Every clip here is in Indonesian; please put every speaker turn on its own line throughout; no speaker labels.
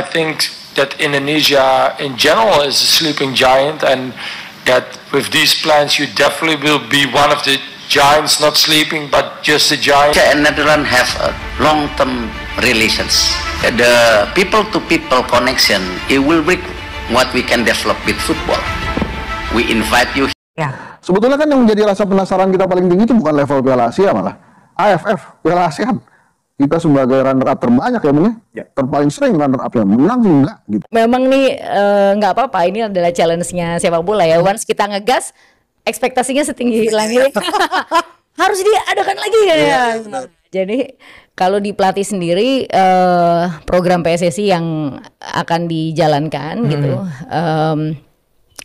I think that Indonesia in general is a sleeping giant, and that with these plans you definitely will be one of the giants not sleeping but just a giant.
Indonesia and Netherlands have a long-term relations. The people-to-people connection, it will be what we can develop with football. We invite you.
Ya.
Sebetulnya kan yang menjadi rasa penasaran kita paling tinggi itu bukan level Piala Asia, malah AFF, Piala ASEAN. Kita sebagai runner up terbanyak ya, Bung ya. Terpaling sering runner up yang menang sih enggak gitu.
Memang nih nggak apa-apa, ini adalah challenge-nya sepak bola ya. Once kita ngegas, ekspektasinya setinggi langit. Harus diadakan lagi ya. Jadi kalau di pelatih sendiri program PSSI yang akan dijalankan gitu.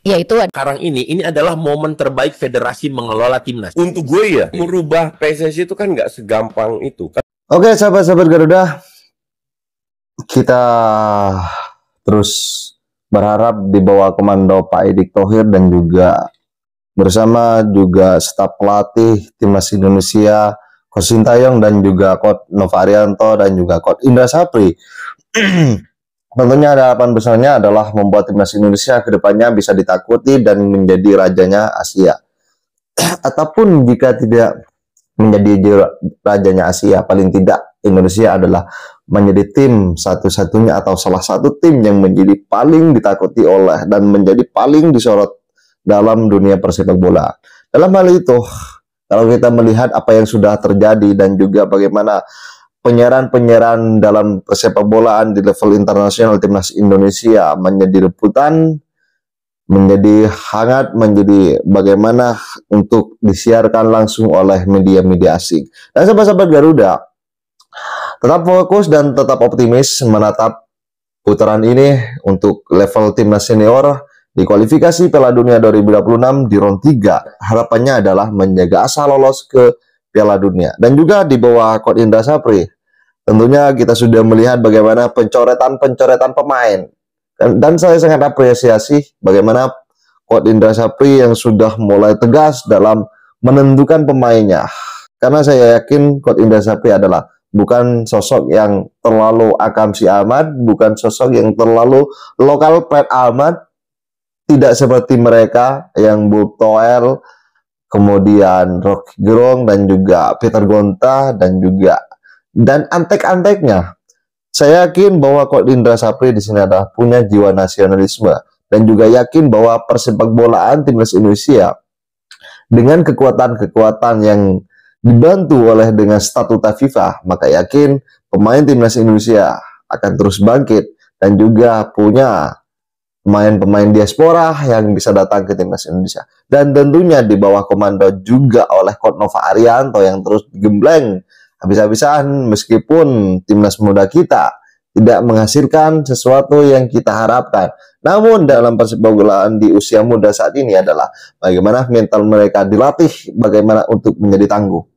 Yaitu
sekarang ini adalah momen terbaik federasi mengelola timnas.
Untuk gue ya, merubah PSSI itu kan nggak segampang itu.
Oke, sahabat-sahabat Garuda, kita terus berharap di bawah komando Pak Edik Thohir dan juga bersama juga staf pelatih timnas Indonesia, Coach Sintayong dan juga Coach Nova Arianto dan juga Coach Indra Sapri. Tentunya harapan besarnya adalah membuat timnas Indonesia kedepannya bisa ditakuti dan menjadi rajanya Asia. Ataupun jika tidak menjadi rajanya Asia, paling tidak Indonesia adalah menjadi tim satu-satunya atau salah satu tim yang menjadi paling ditakuti oleh dan menjadi paling disorot dalam dunia persepak bola. Dalam hal itu, kalau kita melihat apa yang sudah terjadi dan juga bagaimana penyiaran dalam persepak bolaan di level internasional timnas Indonesia menjadi rebutan, menjadi hangat, menjadi bagaimana untuk disiarkan langsung oleh media-media asing. Dan sahabat-sahabat Garuda, tetap fokus dan tetap optimis menatap putaran ini untuk level timnas senior di kualifikasi Piala Dunia 2026 di round 3. Harapannya adalah menjaga asa lolos ke Piala Dunia. Dan juga di bawah Coach Indra Sapri, tentunya kita sudah melihat bagaimana pencoretan pemain. Dan saya sangat apresiasi bagaimana Coach Indra Sapri yang sudah mulai tegas dalam menentukan pemainnya. Karena saya yakin Coach Indra Sapri adalah bukan sosok yang terlalu akamsi amat, bukan sosok yang terlalu lokal pride amat. Tidak seperti mereka yang Bob Toel, kemudian Rocky Gerung dan juga Peter Gonta dan antek-anteknya. Saya yakin bahwa Coach Indra Sapri di sini adalah punya jiwa nasionalisme dan juga yakin bahwa persepak bolaan timnas Indonesia dengan kekuatan-kekuatan yang dibantu oleh dengan statuta FIFA, maka yakin pemain timnas Indonesia akan terus bangkit dan juga punya pemain-pemain diaspora yang bisa datang ke timnas Indonesia. Dan tentunya di bawah komando juga oleh Coach Nova Arianto yang terus digembleng habis-habisan meskipun timnas muda kita tidak menghasilkan sesuatu yang kita harapkan. Namun dalam persepak bolaan di usia muda saat ini adalah bagaimana mental mereka dilatih, bagaimana untuk menjadi tangguh,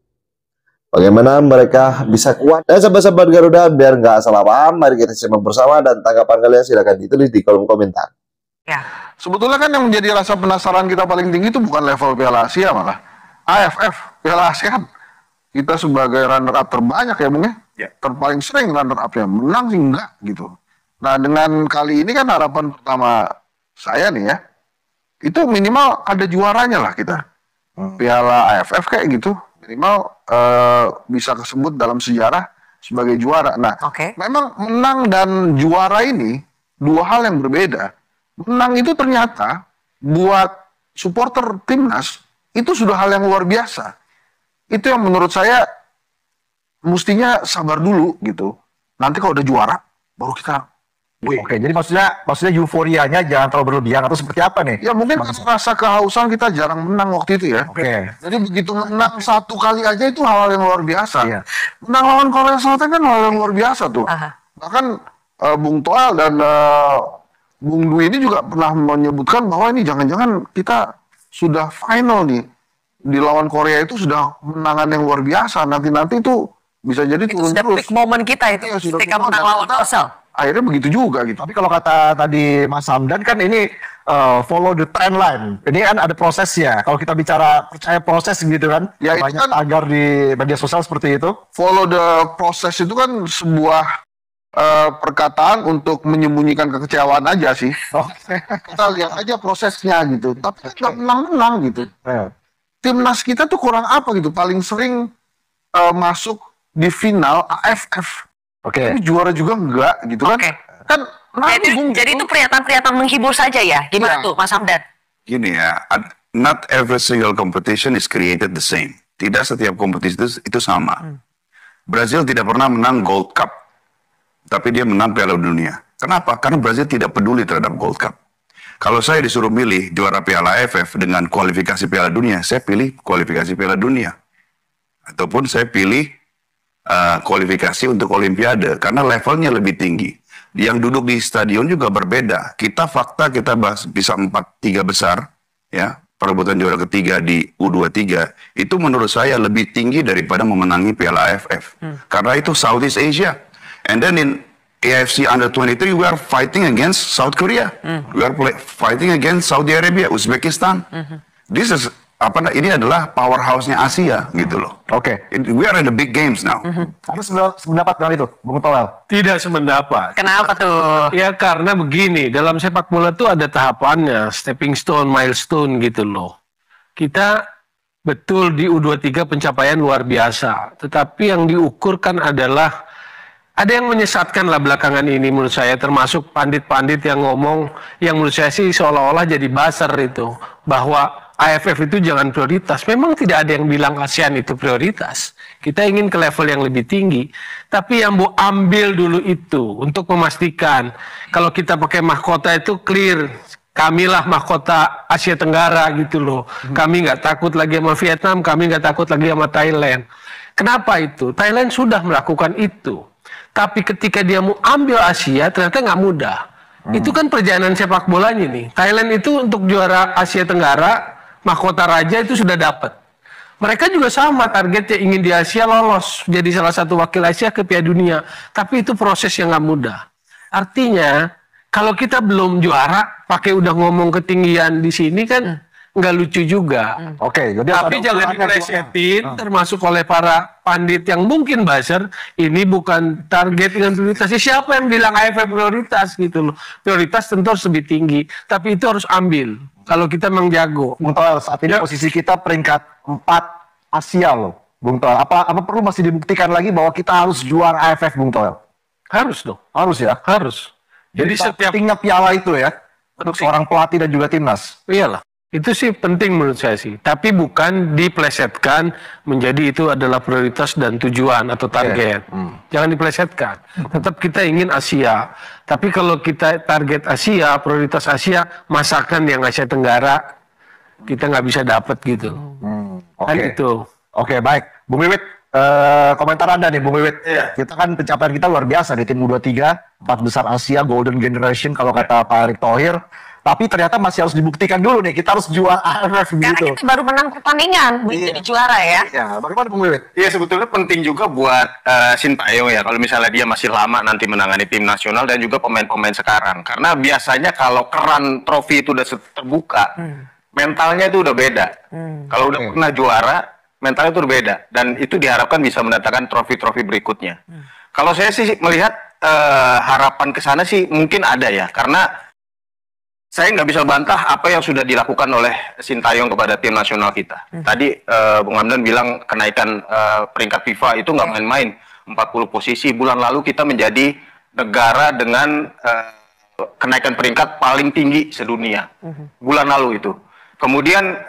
bagaimana mereka bisa kuat. Dan sahabat-sahabat Garuda, biar nggak salah paham, mari kita simak bersama dan tanggapan kalian silahkan ditulis di kolom komentar.
Ya. Sebetulnya kan yang menjadi rasa penasaran kita paling tinggi itu bukan level Piala Asia, malah AFF, Piala ASEAN. Kita sebagai runner up terbanyak ya, Bung ya. Terpaling sering runner up ya, menang sih enggak gitu. Nah, dengan kali ini kan harapan pertama saya nih ya, itu minimal ada juaranya lah kita. Piala AFF kayak gitu, minimal bisa kesebut dalam sejarah sebagai juara. Nah, memang menang dan juara ini dua hal yang berbeda. Menang itu ternyata buat supporter timnas itu sudah hal yang luar biasa. Itu yang menurut saya mestinya sabar dulu gitu. Nanti kalau udah juara baru kita.
Oke, jadi maksudnya euforianya jangan terlalu berlebihan atau seperti apa nih?
Ya mungkin rasa kehausan kita jarang menang waktu itu ya. Jadi begitu menang satu kali aja itu hal yang luar biasa. Menang lawan Korea Selatan kan hal yang luar biasa tuh. Bahkan Bung Toel dan Bung Dwi ini juga pernah menyebutkan bahwa ini jangan-jangan kita sudah final nih. Di lawan Korea itu sudah menangan yang luar biasa. Nanti itu bisa jadi turun terus.
Peak moment kita itu. Ketika menang lawan Korsel.
Akhirnya begitu juga gitu.
Tapi kalau kata tadi Mas Hamdan kan ini follow the trend line. Ini kan ada prosesnya. Kalau kita bicara percaya proses gitu kan.
Ya,
banyak
kan,
tagar di media sosial seperti itu.
Follow the process itu kan sebuah perkataan untuk menyembunyikan kekecewaan aja sih. Kita lihat aja prosesnya gitu. Tapi nggak menang-menang gitu. Timnas kita tuh kurang apa gitu? Paling sering masuk di final AFF. Tapi juara juga enggak gitu kan? Kan
Jadi itu pernyataan-pernyataan menghibur saja ya? Gimana tuh Mas Hamdan?
Gini ya, not every single competition is created the same. Tidak setiap kompetisi itu sama. Brazil tidak pernah menang Gold Cup, tapi dia menang Piala Dunia. Kenapa? Karena Brazil tidak peduli terhadap Gold Cup. Kalau saya disuruh milih juara Piala AFF dengan kualifikasi Piala Dunia, saya pilih kualifikasi Piala Dunia. Ataupun saya pilih kualifikasi untuk Olimpiade, karena levelnya lebih tinggi. Yang duduk di stadion juga berbeda. Kita bisa 4-3 besar, ya, perebutan juara ketiga di U23, itu menurut saya lebih tinggi daripada memenangi Piala AFF. Karena itu Southeast Asia. And then in AFC Under-23, we are fighting against South Korea. We are fighting against Saudi Arabia, Uzbekistan. Ini adalah powerhouse-nya Asia, gitu loh. We are in the big games now.
Harus sependapat dengan itu, Bung Toel?
Tidak sependapat.
Kenapa tuh?
Ya karena begini, dalam sepak bola tuh ada tahapannya, stepping stone, milestone gitu loh. Kita betul di U23 pencapaian luar biasa, tetapi yang diukurkan adalah ada yang menyesatkan lah belakangan ini menurut saya, termasuk pandit-pandit yang ngomong, yang menurut saya sih seolah-olah jadi buzzer itu, bahwa AFF itu jangan prioritas. Memang tidak ada yang bilang ASEAN itu prioritas. Kita ingin ke level yang lebih tinggi. Tapi yang mau ambil dulu itu untuk memastikan kalau kita pakai mahkota itu clear. Kamilah mahkota Asia Tenggara gitu loh. Kami nggak takut lagi sama Vietnam, kami nggak takut lagi sama Thailand. Kenapa itu? Thailand sudah melakukan itu. Tapi ketika dia mau ambil Asia ternyata nggak mudah. Itu kan perjalanan sepak bolanya nih. Thailand itu untuk juara Asia Tenggara, mahkota raja itu sudah dapat. Mereka juga sama targetnya, ingin di Asia lolos jadi salah satu wakil Asia ke Piala Dunia. Tapi itu proses yang nggak mudah. Artinya kalau kita belum juara, pakai udah ngomong ketinggian di sini kan nggak lucu juga. Tapi jangan diplesetin, termasuk oleh para pandit yang mungkin buzzer, ini bukan target dengan prioritas. Siapa yang bilang AFF prioritas gitu loh? Prioritas tentu harus lebih tinggi, tapi itu harus ambil. Kalau kita memang jago.
Bung Toel, saat ini posisi kita peringkat 4 Asia loh, Bung Toel. Apa perlu masih dibuktikan lagi bahwa kita harus juara AFF, Bung Toel?
Harus dong.
Harus ya?
Harus. Jadi setiap
pentingnya piala itu ya, untuk seorang pelatih dan juga timnas.
Iyalah. Itu sih penting menurut saya sih. Tapi bukan diplesetkan menjadi itu adalah prioritas dan tujuan atau target. Jangan diplesetkan. Tetap kita ingin Asia. Tapi kalau kita target Asia, prioritas Asia, masakan yang Asia Tenggara, kita nggak bisa dapat gitu. Kan itu.
Baik. Bung Wiwit, komentar Anda nih, Bung Wiwit. Kita kan pencapaian kita luar biasa di tim U23, 4 besar Asia, Golden Generation kalau kata Pak Erick Thohir. Tapi ternyata masih harus dibuktikan dulu nih, kita harus juara AFF gitu.
Karena kita baru menang pertandingan, jadi juara ya.
Bagaimana Bung Wiwit?
Iya, sebetulnya penting juga buat Sintayong ya, kalau misalnya dia masih lama nanti menangani tim nasional dan juga pemain-pemain sekarang. Karena biasanya kalau keran trofi itu udah terbuka, mentalnya itu udah beda. Kalau udah pernah juara, mentalnya itu udah beda. Dan itu diharapkan bisa mendatangkan trofi-trofi berikutnya. Kalau saya sih melihat harapan ke sana sih mungkin ada ya, karena saya nggak bisa bantah apa yang sudah dilakukan oleh Sintayong kepada tim nasional kita. Tadi Bung Hamdan bilang kenaikan peringkat FIFA itu nggak main-main, 40 posisi. Bulan lalu kita menjadi negara dengan kenaikan peringkat paling tinggi sedunia. Bulan lalu itu. Kemudian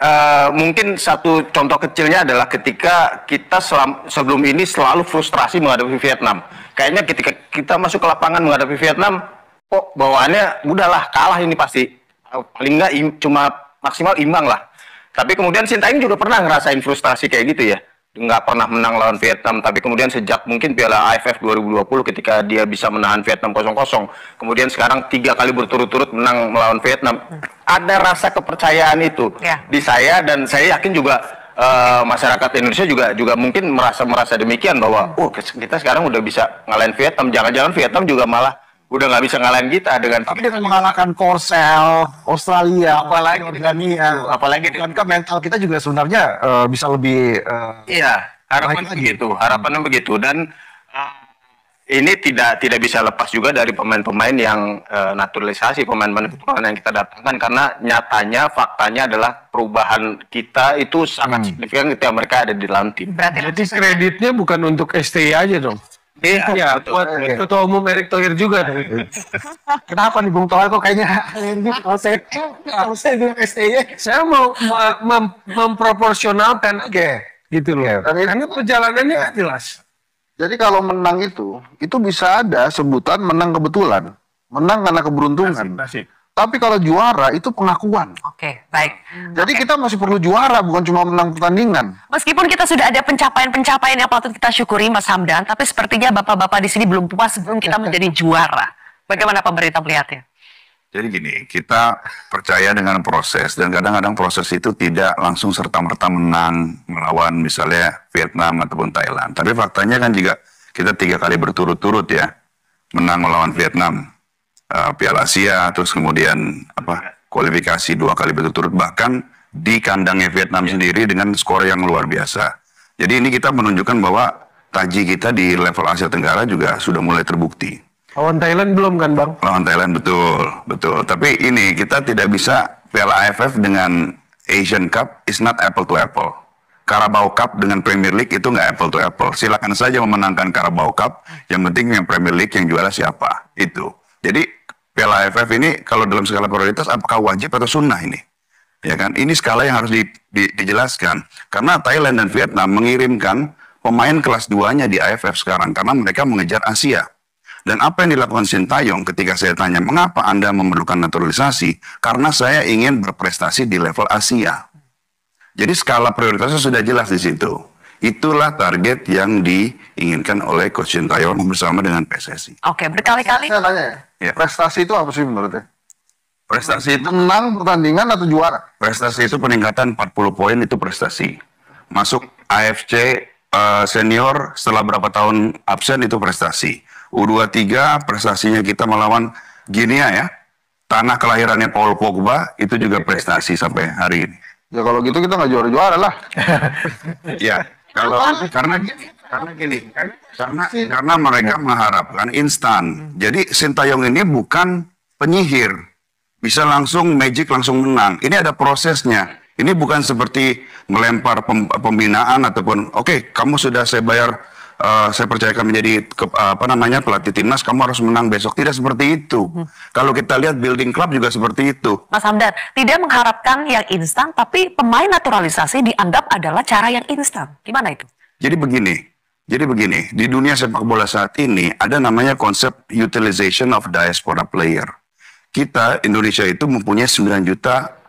mungkin satu contoh kecilnya adalah ketika kita sebelum ini selalu frustrasi menghadapi Vietnam. Kayaknya ketika kita masuk ke lapangan menghadapi Vietnam, kok bawaannya udahlah kalah ini pasti, paling nggak cuma maksimal imbang lah. Tapi kemudian Sintayong juga pernah ngerasain frustrasi kayak gitu ya, nggak pernah menang lawan Vietnam. Tapi kemudian sejak mungkin Piala AFF 2020 ketika dia bisa menahan Vietnam 0-0, kemudian sekarang 3 kali berturut-turut menang melawan Vietnam, ada rasa kepercayaan itu di saya, dan saya yakin juga masyarakat Indonesia juga mungkin merasa demikian bahwa kita sekarang udah bisa ngalahin Vietnam. Jangan-jangan Vietnam juga malah udah nggak bisa ngalahin kita dengan
mengalahkan Korsel, Australia, apalagi bukankah mental kita juga sebenarnya bisa lebih
harapannya begitu dan ini tidak bisa lepas juga dari pemain-pemain yang naturalisasi, pemain-pemain yang kita datangkan, karena nyatanya faktanya adalah perubahan kita itu sangat signifikan ketika mereka ada di dalam tim.
Berarti kreditnya bukan untuk STI aja dong. Iya, buat Ketua Umum Erick Thohir juga.
Kenapa nih Bung Tohir kok kayaknya ini kalau saya bilang STY,
saya mau memproporsionalkan aja gitu loh. Karena perjalanannya nggak jelas.
Jadi kalau menang itu bisa ada sebutan menang kebetulan, menang karena keberuntungan. Tapi kalau juara itu pengakuan.
Oke, baik.
Jadi kita masih perlu juara, bukan cuma menang pertandingan.
Meskipun kita sudah ada pencapaian-pencapaian yang patut kita syukuri, Mas Hamdan, tapi sepertinya bapak-bapak di sini belum puas sebelum kita menjadi juara. Bagaimana pemerintah melihatnya?
Jadi gini, kita percaya dengan proses, dan kadang-kadang proses itu tidak langsung serta-merta menang melawan misalnya Vietnam ataupun Thailand. Tapi faktanya kan juga kita 3 kali berturut-turut ya menang melawan Vietnam, Piala Asia, terus kemudian kualifikasi 2 kali berturut-turut, bahkan di kandangnya Vietnam sendiri dengan skor yang luar biasa. Jadi ini kita menunjukkan bahwa taji kita di level Asia Tenggara juga sudah mulai terbukti.
Lawan Thailand belum kan Bang?
Lawan Thailand betul. Tapi ini kita tidak bisa Piala AFF dengan Asian Cup is not apple to apple. Carabao Cup dengan Premier League itu nggak apple to apple. Silakan saja memenangkan Carabao Cup, yang penting yang Premier League yang juara siapa itu. Jadi Piala AFF ini kalau dalam skala prioritas apakah wajib atau sunnah ini? Ya kan? Ini skala yang harus dijelaskan. Karena Thailand dan Vietnam mengirimkan pemain kelas 2-nya di AFF sekarang karena mereka mengejar Asia. Dan apa yang dilakukan Sintayong ketika saya tanya, mengapa Anda memerlukan naturalisasi? Karena saya ingin berprestasi di level Asia. Jadi skala prioritasnya sudah jelas di situ. Itulah target yang diinginkan oleh Coach Sintayong bersama dengan PSSI.
Oke, berkali-kali.
Saya tanya ya, prestasi itu apa sih menurutnya?
Prestasi itu
menang pertandingan atau juara?
Prestasi itu peningkatan 40 poin itu prestasi. Masuk AFC senior setelah berapa tahun absen itu prestasi. U23 prestasinya kita melawan Guinea ya. Tanah kelahirannya Paul Pogba itu juga prestasi sampai hari ini.
Ya kalau gitu kita nggak juara-juara lah.
Ya. Karena mereka mengharapkan instan. Jadi Sintayong ini bukan penyihir, bisa langsung magic langsung menang. Ini ada prosesnya. Ini bukan seperti melempar pembinaan ataupun oke, kamu sudah saya bayar, saya percayakan menjadi pelatih timnas, kamu harus menang besok. Tidak seperti itu. Kalau kita lihat building club juga seperti itu.
Mas Hamdan, tidak mengharapkan yang instan, tapi pemain naturalisasi dianggap adalah cara yang instan. Gimana itu?
Jadi begini, di dunia sepak bola saat ini ada namanya konsep utilization of diaspora player. Kita, Indonesia itu mempunyai 9 juta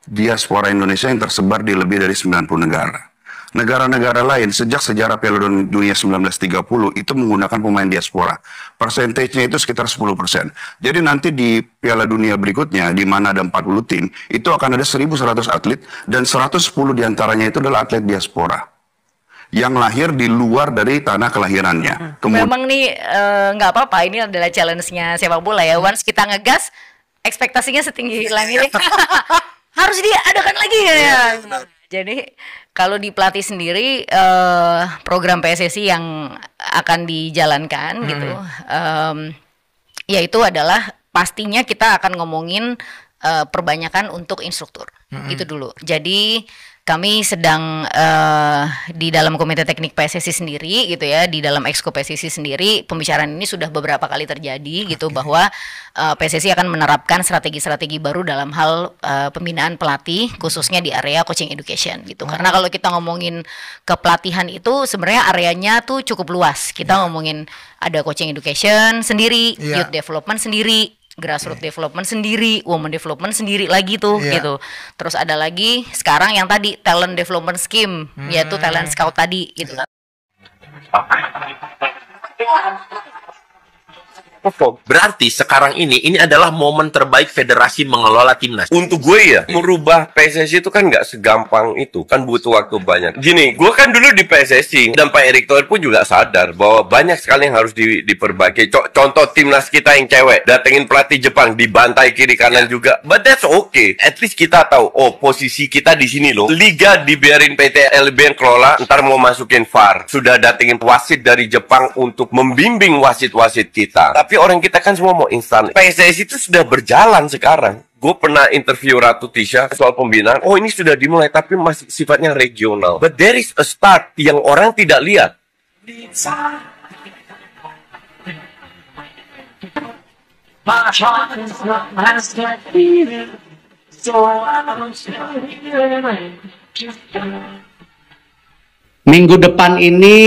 diaspora Indonesia yang tersebar di lebih dari 90 negara. Negara-negara lain sejak sejarah Piala Dunia 1930 itu menggunakan pemain diaspora. Persentasenya itu sekitar 10%. Jadi nanti di Piala Dunia berikutnya, di mana ada 40 tim, itu akan ada 1.100 atlet, dan 110 diantaranya itu adalah atlet diaspora yang lahir di luar dari tanah kelahirannya.
Memang nih nggak apa-apa, ini adalah challenge-nya sepak bola ya. Once kita ngegas, ekspektasinya setinggi langit. Harus diadakan lagi ya. Jadi kalau di pelatih sendiri, program PSSI yang akan dijalankan gitu, yaitu adalah pastinya kita akan ngomongin perbanyakan untuk instruktur. Itu dulu. Jadi kami sedang di dalam komite teknik PSSI sendiri gitu ya, di dalam Exco PSSI sendiri, pembicaraan ini sudah beberapa kali terjadi gitu, bahwa PSSI akan menerapkan strategi-strategi baru dalam hal pembinaan pelatih, khususnya di area coaching education gitu. Karena kalau kita ngomongin kepelatihan itu sebenarnya areanya tuh cukup luas. Kita ngomongin ada coaching education sendiri, youth development sendiri, grassroots development sendiri, women development sendiri lagi tuh gitu. Terus ada lagi sekarang yang tadi talent development scheme, yaitu talent scout tadi gitu.
perform. Berarti sekarang ini adalah momen terbaik federasi mengelola timnas.
Untuk gue ya, merubah PSSI itu kan nggak segampang itu, kan butuh waktu banyak. Gini, gue kan dulu di PSSI dan Pak Erick Thohir pun juga sadar bahwa banyak sekali yang harus diperbaiki. Contoh timnas kita yang cewek, datengin pelatih Jepang, dibantai kiri kanan juga. But that's okay. At least kita tahu, oh posisi kita di sini loh. Liga dibiarin PT LB yang kelola, ntar mau masukin VAR. Sudah datengin wasit dari Jepang untuk membimbing wasit-wasit kita. Tapi orang kita kan semua mau instan. PSSI itu sudah berjalan sekarang. Gue pernah interview Ratu Tisha soal pembinaan. Oh ini sudah dimulai tapi masih sifatnya regional. But there is a start yang orang tidak lihat.
Minggu depan ini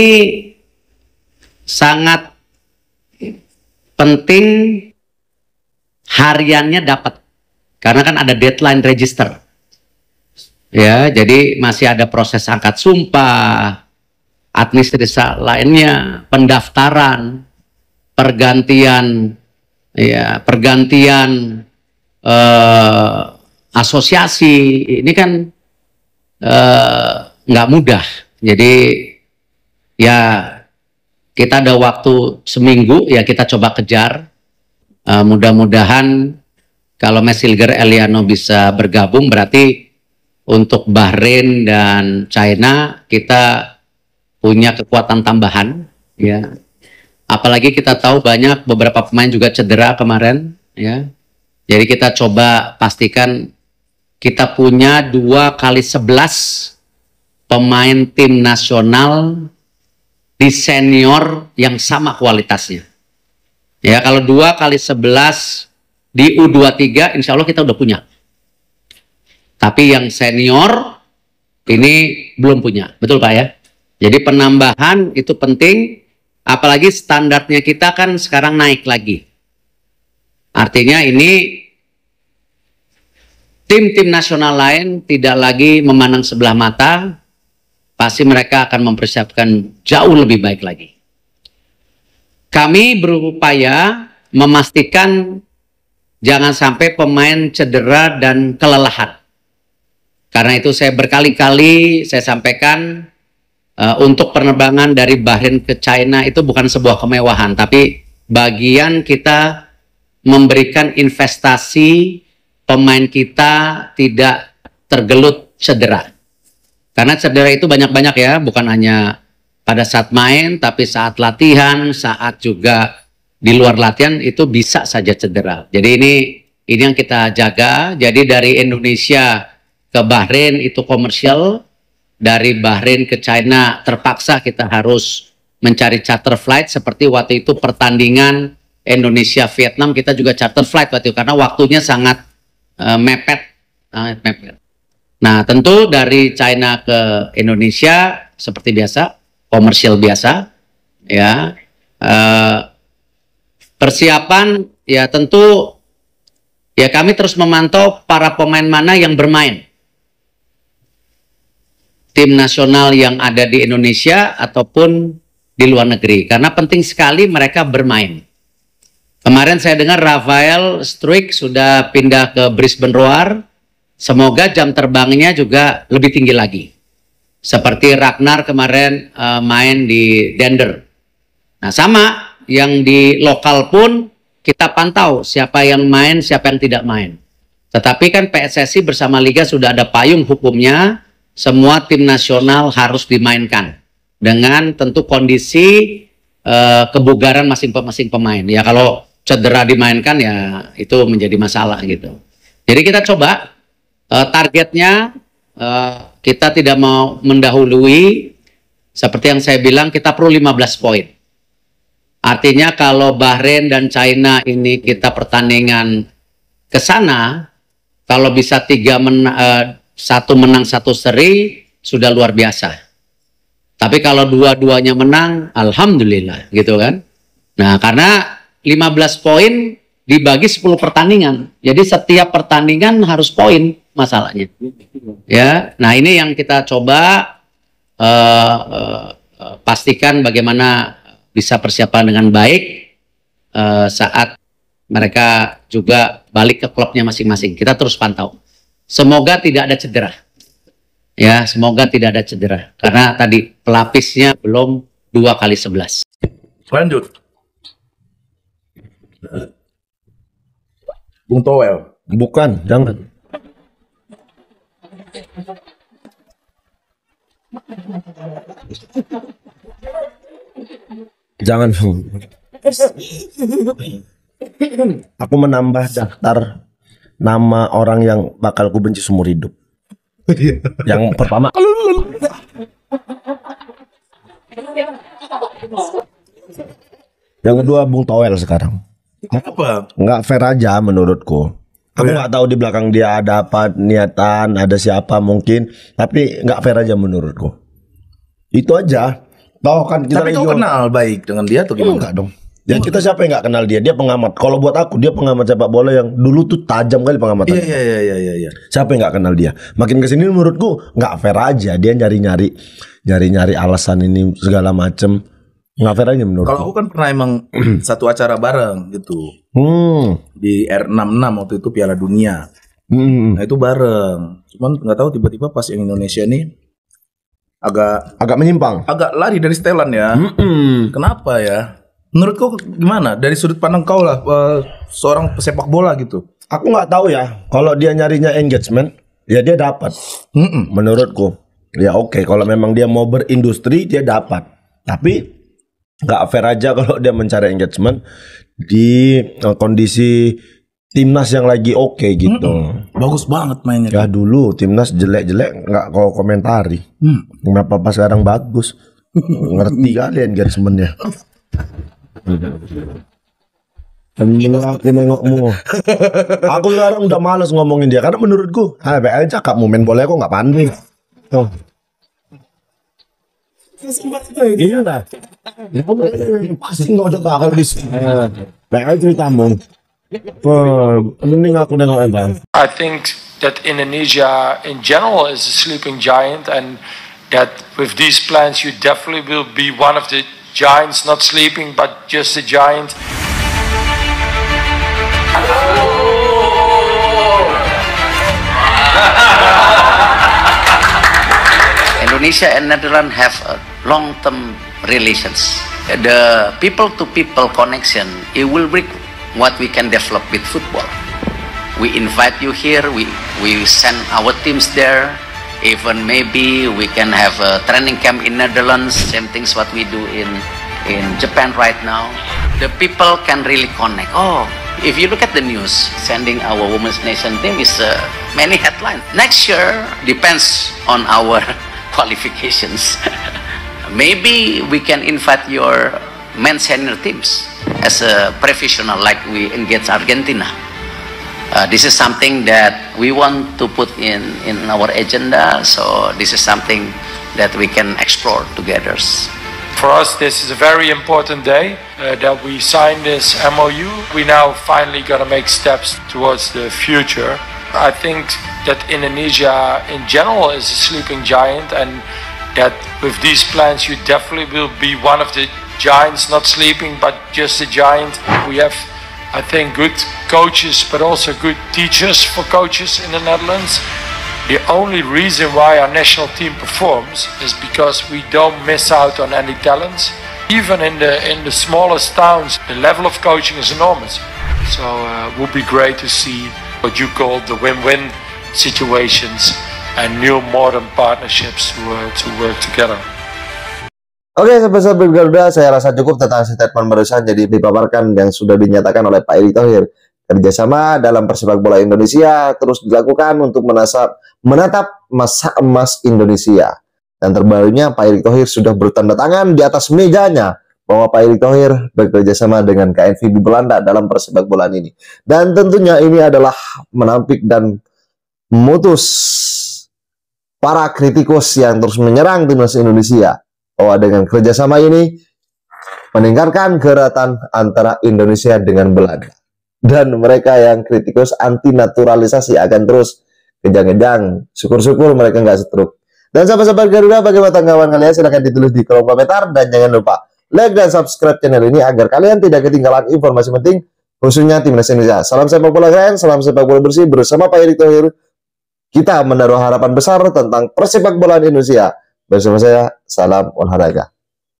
sangat penting hariannya dapat, karena kan ada deadline register. Ya, jadi masih ada proses angkat sumpah, administrasi lainnya, pendaftaran, pergantian asosiasi. Ini kan nggak mudah. Jadi ya kita ada waktu seminggu, ya kita coba kejar. Mudah-mudahan kalau Mesilger Eliano bisa bergabung, berarti untuk Bahrain dan China kita punya kekuatan tambahan, ya. Apalagi kita tahu banyak beberapa pemain juga cedera kemarin, ya. Jadi kita coba pastikan kita punya 2x11 pemain tim nasional di senior yang sama kualitasnya. Ya, kalau 2x11 di U23 insya Allah kita udah punya. Tapi yang senior ini belum punya. Betul Pak ya? Jadi penambahan itu penting, apalagi standarnya kita kan sekarang naik lagi. Artinya ini tim-tim nasional lain tidak lagi memandang sebelah mata, pasti mereka akan mempersiapkan jauh lebih baik lagi. Kami berupaya memastikan jangan sampai pemain cedera dan kelelahan. Karena itu saya berkali-kali saya sampaikan untuk penerbangan dari Bahrain ke China itu bukan sebuah kemewahan, tapi bagian kita memberikan investasi pemain kita tidak tergelut cedera. Karena cedera itu banyak-banyak ya, bukan hanya pada saat main, tapi saat latihan, saat juga di luar latihan itu bisa saja cedera. Jadi ini yang kita jaga. Jadi dari Indonesia ke Bahrain itu komersial, dari Bahrain ke China terpaksa kita harus mencari charter flight, seperti waktu itu pertandingan Indonesia Vietnam kita juga charter flight waktu itu karena waktunya sangat mepet. Nah, tentu dari China ke Indonesia seperti biasa, komersial biasa, ya. Persiapan, ya tentu, ya kami terus memantau para pemain mana yang bermain. Tim nasional yang ada di Indonesia ataupun di luar negeri. Karena penting sekali mereka bermain. Kemarin saya dengar Rafael Struijk sudah pindah ke Brisbane Roar. Semoga jam terbangnya juga lebih tinggi lagi. Seperti Ragnar kemarin main di Denver. Nah sama, yang di lokal pun kita pantau siapa yang main, siapa yang tidak main. Tetapi kan PSSI bersama Liga sudah ada payung hukumnya, semua tim nasional harus dimainkan. Dengan tentu kondisi kebugaran masing-masing pemain. Ya kalau cedera dimainkan ya itu menjadi masalah gitu. Jadi kita coba targetnya kita tidak mau mendahului, seperti yang saya bilang kita perlu 15 poin. Artinya kalau Bahrain dan China ini kita pertandingan ke sana, kalau bisa 1 menang 1 seri sudah luar biasa. Tapi kalau dua-duanya menang, alhamdulillah gitu kan. Nah, karena 15 poin dibagi 10 pertandingan. Jadi setiap pertandingan harus poin masalahnya. Ya, nah ini yang kita coba pastikan bagaimana bisa persiapan dengan baik. saat mereka juga balik ke klubnya masing-masing. Kita terus pantau. Semoga tidak ada cedera. Ya, semoga tidak ada cedera. Karena tadi pelapisnya belum 2x11.
Lanjut. Bung Toel.
Bukan, jangan. Jangan. Aku menambah daftar nama orang yang bakal ku benci seumur hidup. Yang pertama. Yang kedua Bung Toel sekarang.
Kenapa?
Nggak fair aja menurutku. Aku nggak tahu di belakang dia ada apa niatan, ada siapa mungkin, tapi nggak fair aja menurutku. Itu aja. Tahu kan kita
Tapi kau kenal baik dengan dia atau gimana?
Enggak dong. Ya kita siapa yang nggak kenal dia? Dia pengamat. Kalau buat aku dia pengamat sepak bola yang dulu tuh tajam kali pengamatan.
Iya.
Siapa yang nggak kenal dia? Makin kesini menurutku nggak fair aja. Dia nyari alasan ini segala macem. Nggak fair aja menurutku.
Kalau aku kan pernah emang satu acara bareng gitu. Di R66 waktu itu Piala Dunia. Nah itu bareng. Cuman nggak tahu tiba-tiba pas yang Indonesia nih agak
menyimpang.
Agak lari dari setelan ya. Kenapa ya? Menurut kau gimana? Dari sudut pandang kau lah, seorang pesepak bola gitu.
Aku nggak tahu ya. Kalau dia nyarinya engagement, ya dia dapat. Menurutku, ya oke. Kalau memang dia mau berindustri, dia dapat. Tapi nggak fair aja kalau dia mencari engagement di kondisi timnas yang lagi oke gitu.
Bagus banget mainnya.
Ya dulu timnas jelek-jelek nggak kau komentari. Kenapa pas sekarang bagus? Ngerti kalian engagementnya. Nengokmu. Aku sekarang udah males ngomongin dia karena menurutku, BL cakap mau main bola kok nggak pandai. Oh. Iya dah. Pasti nggak ada bakal di sini. BL ceritamu. Mending aku nengok Bang.
I think that Indonesia in general is a sleeping giant, and that with these plans you definitely will be one of the giants, not sleeping, but just a giant.
Indonesia and Netherlands have long-term relations. The people-to-people connection, it will bring what we can develop with football. We invite you here, we send our teams there. Even maybe we can have a training camp in Netherlands, same things what we do in Japan right now. The people can really connect. Oh, if you look at the news, sending our women's nation team is many headlines. Next year depends on our qualifications. Maybe we can invite your men's senior teams as a professional, like we engage Argentina. This is something that we want to put in our agenda, so this is something that we can explore together.
For us, this is a very important day that we signed this MOU. We now finally got to make steps towards the future. I think that Indonesia in general is a sleeping giant, and that with these plans you definitely will be one of the giants, not sleeping, but just a giant. We have, I think, good coaches, but also good teachers for coaches in the Netherlands. The only reason why our national team performs is because we don't miss out on any talents. Even in the smallest towns, the level of coaching is enormous. So it would be great to see what you call the win-win situations and new modern partnerships to work together.
Oke, sahabat-sahabat Garuda, saya rasa cukup tentang statement barusan jadi dipaparkan yang sudah dinyatakan oleh Pak Erick Thohir. Kerjasama dalam persepak bola Indonesia terus dilakukan untuk menatap masa emas Indonesia. Dan terbarunya Pak Erick Thohir sudah bertanda tangan di atas mejanya bahwa Pak Erick Thohir bekerjasama dengan KNVB Belanda dalam persepak bolaan ini. Dan tentunya ini adalah menampik dan memutus para kritikus yang terus menyerang timnas Indonesia. Bahwa dengan kerjasama ini meningkatkan keratan antara Indonesia dengan Belanda. Dan mereka yang kritikus anti naturalisasi akan terus kejang-kejang. Syukur-syukur mereka nggak setruk. Dan sahabat-sahabat Garuda, bagaimana tanggapan kalian? Silahkan ditulis di kolom komentar. Dan jangan lupa like dan subscribe channel ini agar kalian tidak ketinggalan informasi penting khususnya timnas Indonesia. Salam sepak bola keren, salam sepak bola bersih bersama Pak Erick Thohir. Kita menaruh harapan besar tentang persepak bolaan Indonesia. Bersama saya, salam olahraga.